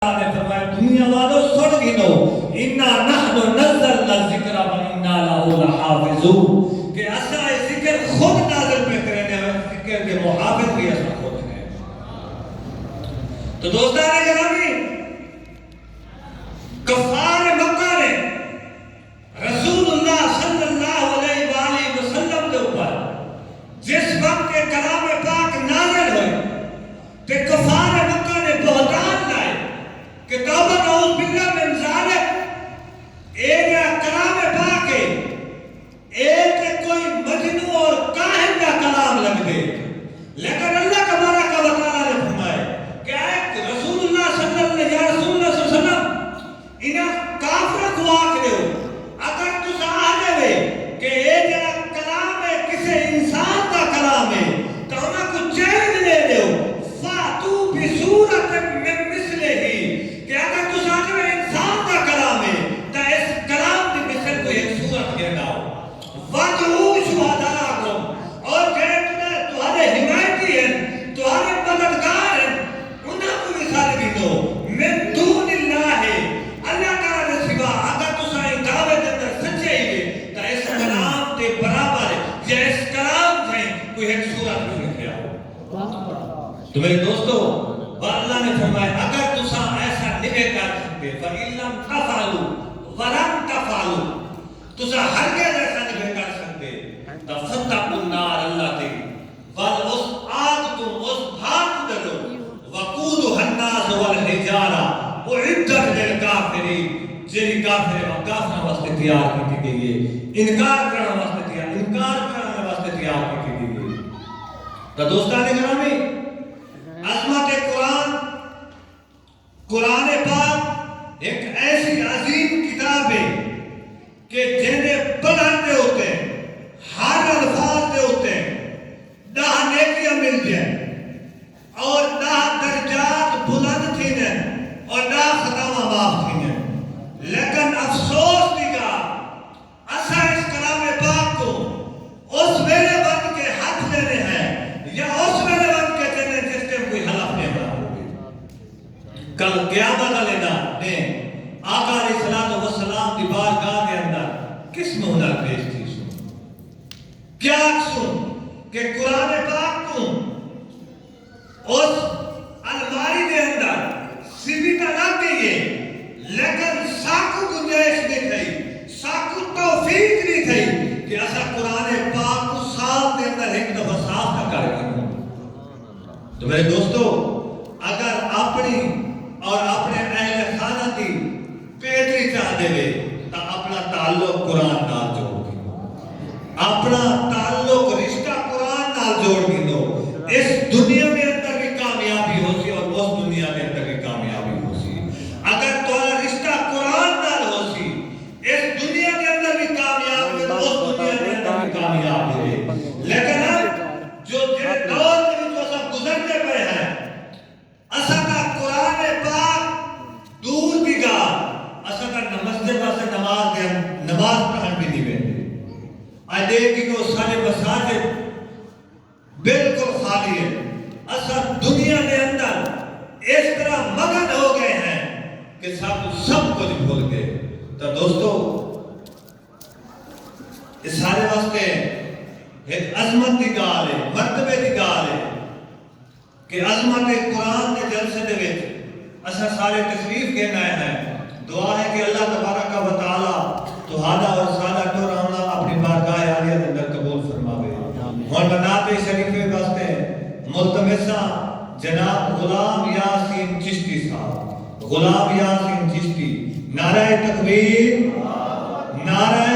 نے فرمایا دنیا والوں سن گنو انا نحن نزلنا الذکر و انا له لحافظون کہ اسا ذکر خود نازل پہ کرنے ہیں ذکر کے محافظ بھی اسا خود ہیں. تو دوستان گرامی کفار مکہ نے رسول اللہ صلی اللہ علیہ وآلہ وسلم کے اوپر جس وقت کے کلام پاک نازل ہوئے کہ کفار مکہ نے بہتان لائے کہ توبہ نعوذ باللہ من ذالک ایک کلام پاک ہے ایک کوئی مجنون اور کاہن کا کلام لگ دے. لیکن اللہ تبارک و تعالی نے فرمایا کہ اے رسول اللہ صلی اللہ علیہ وسلم انہاں کافر کو آکھ دیو اگر تسا آنے کہ یہ جڑا کلام ہے کسی انسان کا کلام ہے تو انہاں کو چیلنج دے دیو فاتو بصورت من مثلہ کہ اگر تسا آنے انسان کا کلام ہے تو اس کلام کی مثل کو ایک صورت کے لاؤ وَدْعُوا شُهَدَاءَكُمْ اور کہ تمہارے حمایتی ہیں تمہارے مددگار ہیں انہاں کو مثال بھی دو من دون اللہ اللہ تعالی کے سوا اگر تسا دعوے دے اندر سچے ہی تو اس کلام کے برابر یا اس کلام سے کوئی ایک صورت بھی لکھیا ہو. تو میرے دوستو اللہ نے فرمایا اگر تسا ایسا نہیں کر سکتے فَإِن لَمْ تَفْعَلُوا وَلَن تَفْعَلُوا تسا ہرگز ایسا نہیں کر سکتے تو فَاتَّقُوا النَّارَ الَّتِي اس آگ تم اس بھاگ ڈرو وَقُودُهَا النَّاسُ وَالْحِجَارَةُ اُعِدَّتْ لِلْكَافِرِينَ جیڑی کافر واسطے تیار کی گئی ہے انکار کرنے واسطے تیار کی گئی ہے. تو دوستان گرامی عظمت قرآن پاک ایک ایسی عظیم کتاب ہے کہ جنہیں پڑھنے ہوتے ہیں ہر الفاظ دے ہوتے ہیں 10 نیکیاں ملتی ہیں اور 10 درجات بلند تھی ہیں اور 10 خطاواں معاف تھی ہیں. لیکن افسوس دیگا اسا اس کلام پاک کو اس ویلے بن کے ہاتھ لینے ہیں یا اس ویلے بن کے جنہیں جس کے کوئی حلف نہیں بنا ہوگی. کل قیامت علیہ نے آقا علیہ السلام کی بارگاہ کے اندر کس میں ہنر پیش تھی سن کیا سن کہ قرآن پاک کو اس الماری کے اندر سیوی کا لگ گئی ہے لیکن ساکو گنجائش نہیں تھی ساکو توفیق نہیں تھی کہ ایسا قرآن پاک کو سال کے اندر ایک دفعہ صاف کا کر کے. تو میرے دوستو اگر اپنی اور اپنے اہل خانہ کی پیدری چاہ دے گے تو اپنا تعلق قرآن نال جوڑ دی اپنا تعلق رشتہ قرآن نال جوڑ دی دو اس دنیا میں اندر بھی کامیابی ہو سی اور اس دنیا میں اندر بھی کامیابی ہو سی. اگر تمہارا رشتہ قرآن نال ہو سی اس دنیا کے اندر بھی کامیاب ہے اس دنیا کے اندر بھی کامیاب ہے. لیکن اب جو دور میں جو سب گزرتے پہ ہیں اسا کا قرآن پاک دور کی گا اسا کا مسجد واسطے نماز پڑھن بھی نہیں بیٹھے آج دیکھ کہ سارے مساجد بالکل خالی ہے. اسا دنیا کے اندر اس طرح مگن ہو گئے ہیں کہ سب کچھ بھول گئے. تو دوستو اس سارے واسطے ایک عظمت کی گال ہے مرتبے کی گال ہے کہ عظمت قرآن کے جلسے دے وچ اسا سارے تشریف کہنا ہے. دعا ہے کہ اللہ تبارک و تعالی تہاڈا اور ساڈا ٹورانا اپنی بارگاہ عالیہ کے اندر قبول فرماوے. ہن بنات شریف واسطے ملتمساں جناب غلام یاسین چشتی صاحب غلام یاسین چشتی نعرہ تکبیر نعرہ